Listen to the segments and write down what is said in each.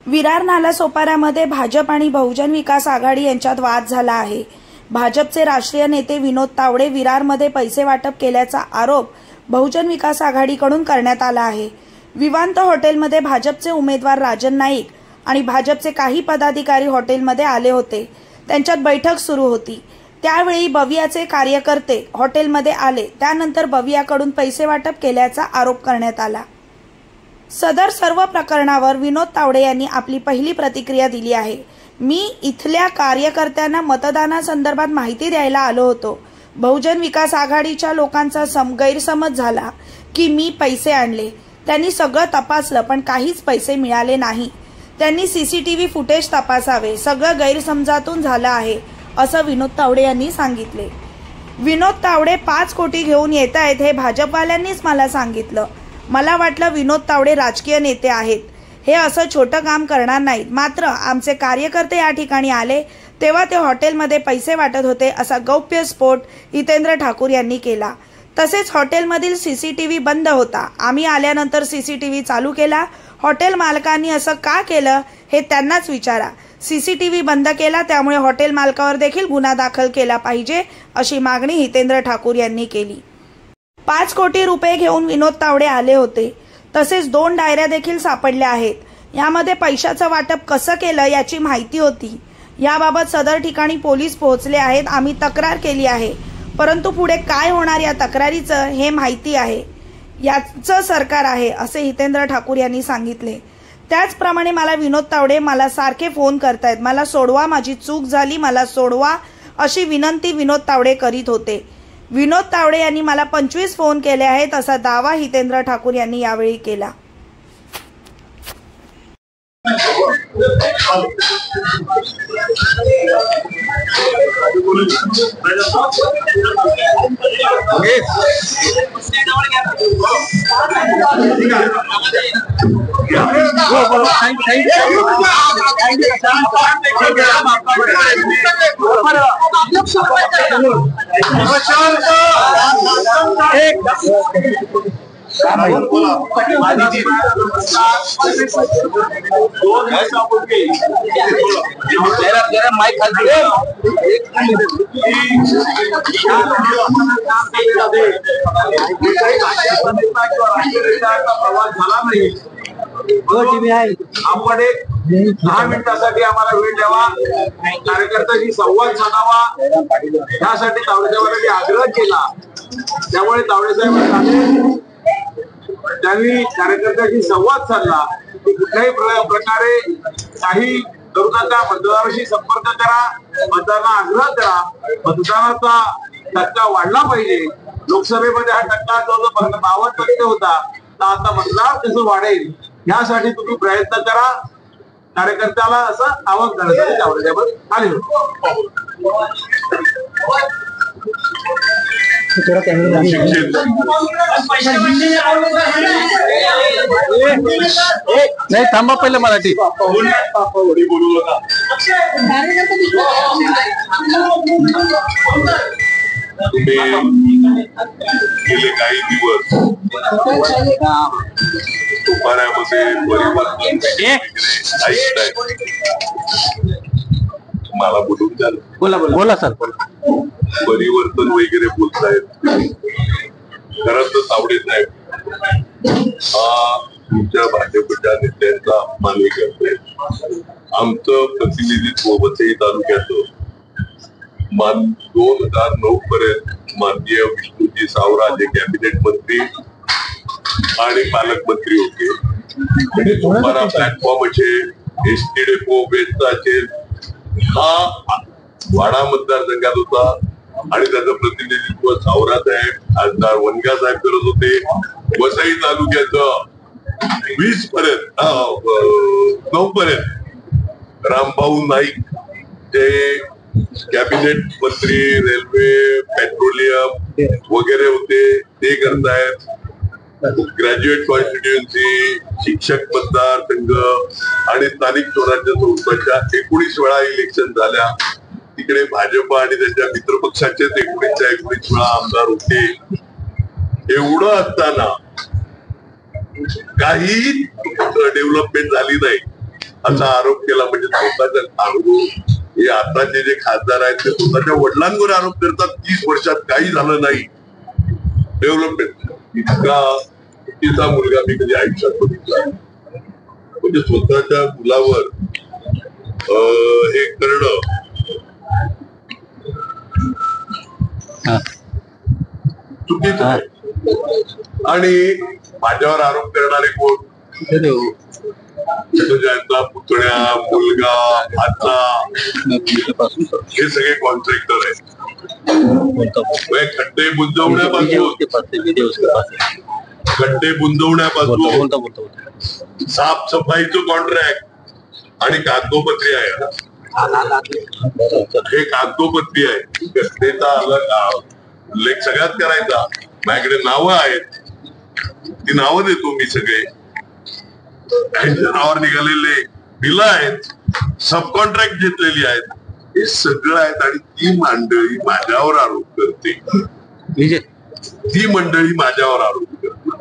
विरार नालासोपाऱ्यामध्ये भाजप आणि बहुजन विकास आघाडी यांच्यात वाद झाला आहे। भाजपचे राष्ट्रीय नेते विनोद तावडे विरारमध्ये पैसे वाटप केल्याचा आरोप बहुजन विकास आघाडीकडून करण्यात आला आहे। विवांत हॉटेलमध्ये भाजपचे उमेदवार राजन नाईक आणि भाजपचे काही पदाधिकारी हॉटेलमध्ये आले होते। त्यांच्यात बैठक सुरू होती। त्यावेळी बवियाचे कार्यकर्ते हॉटेलमध्ये आले। त्यानंतर बवियाकडून पैसे वाटप केल्याचा आरोप करण्यात आला। सदर सर्व प्रकरणावर विनोद तावडे यांनी आपली पहिली प्रतिक्रिया दिली आहे। मी इथल्या कार्यकर्त्यांना मतदानासंदर्भात माहिती द्यायला आलो होतो। बहुजन विकास आघाडीच्या लोकांचा गैरसमज झाला की मी पैसे आणले। त्यांनी सगळं तपासलं पण काहीच पैसे मिळाले नाही। त्यांनी सीसीटीव्ही फुटेज तपासावे। सगळं गैरसमजातून झालं आहे असं विनोद तावडे यांनी सांगितले। विनोद तावडे 5 कोटी घेऊन येत आहेत हे भाजपवाल्यांनीच मला सांगितलं। मला वाटलं विनोद तावडे राजकीय नेते आहेत, हे असं छोटं काम करणार नाहीत। मात्र आमचे कार्यकर्ते या ठिकाणी आले तेव्हा ते हॉटेलमध्ये पैसे वाटत होते असा गौप्यस्फोट हितेंद्र ठाकूर यांनी केला। तसेच हॉटेलमधील सीसीटीव्ही बंद होता। आम्ही आल्यानंतर सीसीटीव्ही चालू केला। हॉटेल मालकांनी असं का केलं हे त्यांनाच विचारा। सीसीटीव्ही बंद केला त्यामुळे हॉटेल मालकावर देखील गुन्हा दाखल केला पाहिजे अशी मागणी हितेंद्र ठाकूर यांनी केली। 5 कोटी रुपये घेऊन विनोद तावडे आले होते। तसेच 2 डायऱ्या देखील सापडल्या आहेत। यामध्ये पैशाचं वाटप कसं केलं याची माहिती होती। याबाबत सदर ठिकाणी पोलीस पोहोचले आहेत। आम्ही तक्रार केली आहे, परंतु पुढे काय होणार या तक्रारीचं हे माहिती आहे। याचं सरकार आहे असे हितेंद्र ठाकूर यांनी सांगितले। त्याचप्रमाणे मला विनोद तावडे मला सारखे फोन करतायत, मला सोडवा, माझी चूक झाली, मला सोडवा अशी विनंती विनोद तावडे करीत होते। विनोद तावडे यांनी मला 25 फोन केले आहेत असा दावा हितेंद्र ठाकूर यांनी यावेळी केला। आपण 10 मिनिटांसाठी आम्हाला वेळ द्यावा, कार्यकर्त्यांशी संवाद साधावा, त्यासाठी तावडेसाहेबांनी आग्रह केला। त्यामुळे तावडेसाहेब त्यांनी कार्यकर्त्यांशी संवाद साधला की कुठल्याही प्रकारे काही करू नका, मतदाराशी संपर्क करा, मतदारांना आग्रह करा, मतदानाचा टक्का वाढला पाहिजे। लोकसभेमध्ये हा टक्का जवळजवळ 52% होता, तर आता मतदार कसं वाढेल यासाठी तुम्ही प्रयत्न करा। कार्यकर्त्याला असं आवाहन करण्यासाठी तावडेसाहेब आले होते। नाही थांबा, पहिले मराठी बोलू नका। तुम्ही गेले काही दिवस दुपारामध्ये मला बोलून झालं। बोला बोला बोला सर। परिवर्तन वगैरे बोलतायत। खरं तर तावडे साहेब हा तुमच्या भाजपच्या नेत्यांचा अपमान करतोय। आमचं प्रतिनिधित्व वसई तालुक्याचं 2009 पर्यंत माननीय विष्णुजी सावरा जे कॅबिनेट मंत्री आणि पालकमंत्री होते। तुम्हाला प्लॅटफॉर्म असेल, एसटी डेपो बेस्ता असेल, हा वाडा मतदारसंघात होता आणि त्याचं प्रतिनिधित्व सावरा साहेब, खासदार वनगा साहेब करत होते। वसई तालुक्याचं 20 पर्यंत 9 पर्यंत रामभाऊ नाईक जे कॅबिनेट मंत्री, रेल्वे, पेट्रोलियम वगैरे होते, ते करतायत। ग्रॅज्युएट कॉन्स्टिट्युएन्सी, शिक्षक मतदार संघ आणि स्थानिक स्वराज्य संस्थांच्या 19 वेळा इलेक्शन झाल्या। तिकडे भाजप आणि त्यांच्या मित्रपक्षाचेच 19 वेळा आमदार होते। एवढं असताना काही डेव्हलपमेंट झाली नाही। असा आरोप केला. म्हणजे स्वतःच्या हे आताचे जे खासदार आहेत ते स्वतःच्या वडिलांवर आरोप करतात. 30 वर्षात काही झालं नाही डेव्हलपमेंट. इतका चुकीचा मुलगा मी कधी आयुष्यात बघितला. म्हणजे स्वतःच्या मुलावर हे करणं चुकीचं आहे. आणि माझ्यावर आरोप करणारे कोण? त्यांचा पुतण्या, मुलगा, भाचा हे सगळे कॉन्ट्रॅक्टर आहेत. खड्डे बुंदवण्यापासून साफसफाईचं कॉन्ट्रॅक्ट आणि कागदोपत्री आहे. हे कागदोपत्री आहे. घटनेचा उल्लेख सगळ्यात करायचा. माझ्याकडे नावं आहेत, ती नावं देतो मी. सगळे त्यांच्या नावावर निघालेले बिलं आहेत, सब कॉन्ट्रॅक्ट घेतलेली आहेत, हे सगळं आहेत. आणि ती मंडळी माझ्यावर आरोप करते. ती मंडळी माझ्यावर आरोप करते.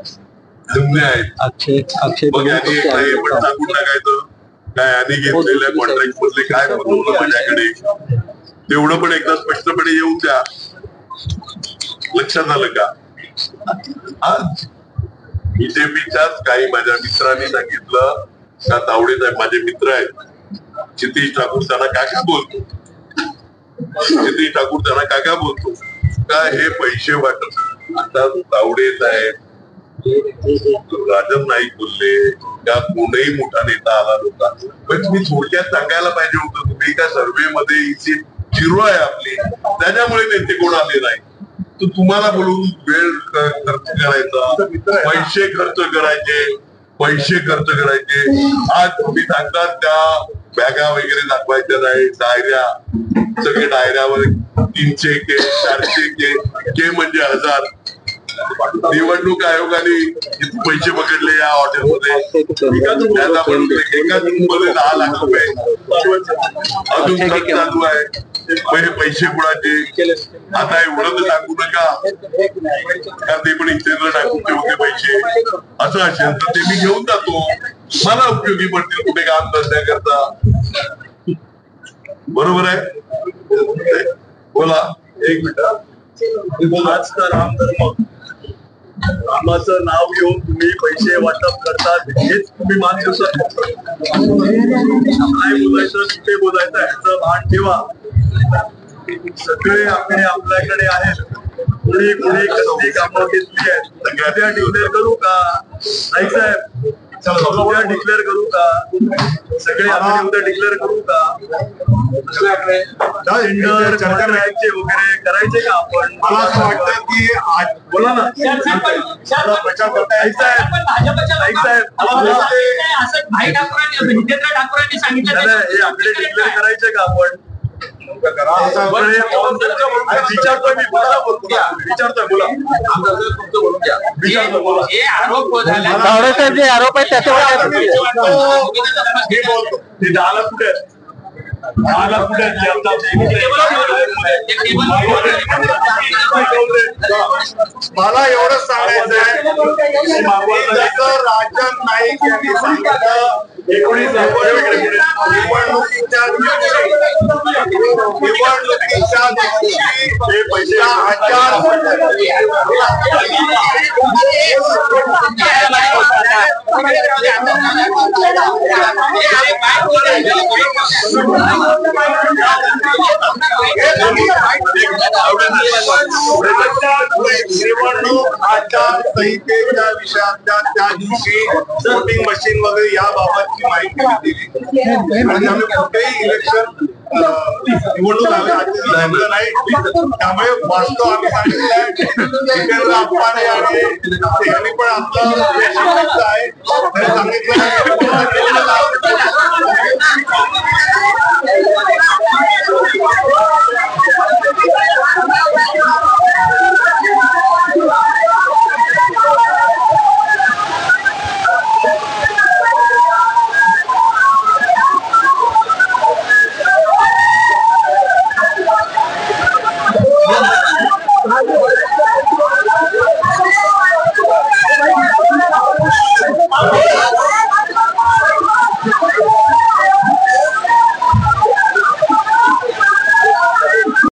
धन्य आहेत. मग यांनी हे पण सांगून टाकायचं काय यांनी घेतलेल्या कॉन्ट्रॅक्ट मधले काय बनवलं माझ्याकडे, तेवढं पण एकदा स्पष्टपणे येऊन द्या. लक्षात आलं का? आज बीजेपीच्याच काही माझ्या मित्रांनी सांगितलं का तावडे साहेब माझे मित्र आहेत, क्षितिज ठाकूर त्यांना काका बोलतो, क्षितिज ठाकूर त्यांना काका बोलतो का हे पैसे वाटत. आता तावडे साहेब, राजन नाईक बोलले का कोणीही मोठा नेता आला नव्हता. पण मी थोडक्यात सांगायला पाहिजे होतं, तुम्ही एका सर्व्हे मध्ये ही सीट 0 आहे आपली, त्याच्यामुळे नेते कोण आले नाही. तर तुम्हाला बोलून वेळ खर्च करायचा, पैसे खर्च करायचे. आज तुम्ही सांगतात त्या बॅगा वगैरे दाखवायच्या नाही, डायऱ्या, सगळे डायऱ्यावर 300 के 400 के म्हणजे 1000. निवडणूक आयोगाने किती पैसे पकडले या हॉटेलमध्ये? एका रूममध्ये 10 लाख रुपये अजून खर्च चालू आहे. हे पैसे कुणाचे? आता एवढं तर सांगू नका कारण ते पण इथे टाकून ठेवते पैसे. असं असेल तर ते मी घेऊन जातो, मला उपयोगी पडतील कुठे काम करता. बरोबर आहे? बोला. एक मिनिट. आज तर रामाचं नाव घेऊन तुम्ही पैसे वाटप करतात, हेच तुम्ही मान्य काय बोलायचं कुठे बोलायचं ह्याचं भान ठेवा. सगळे आकडे आपल्याकडे आहेत. कुणी कसली कामं घेतली आहेत सगळ्या डिक्लेअर करू का? नाही साहेब, उद्या डिक्लेअर करू का? सगळे आकडे उद्या डिक्लेअर करू का? वगैरे करायचे का आपण? मला असं वाटतं की बोला ना प्रचार करताय हे आकडे डिक्लेअर करायचे का आपण? आरोप आहे त्याच्यावर कुठे 10 लाख कुठे? मला एवढंच सांगायचं आहे, जसं राजन नाईक यांनी सांगितलं 19 निवडणुकीच्या हे पैसे 1000 निवडणूक आचारसंहितेच्या विषयाच्या त्या दिवशी वोटिंग मशीन वगैरे याबाबतची माहिती दिली. आणि आम्ही कुठेही इलेक्शन निवडणूक झालं नाही, त्यामुळे वास्तव आम्ही सांगितलंय. जितेंद्र आप्पाने आणि यांनी पण आपलं आहे सांगितलं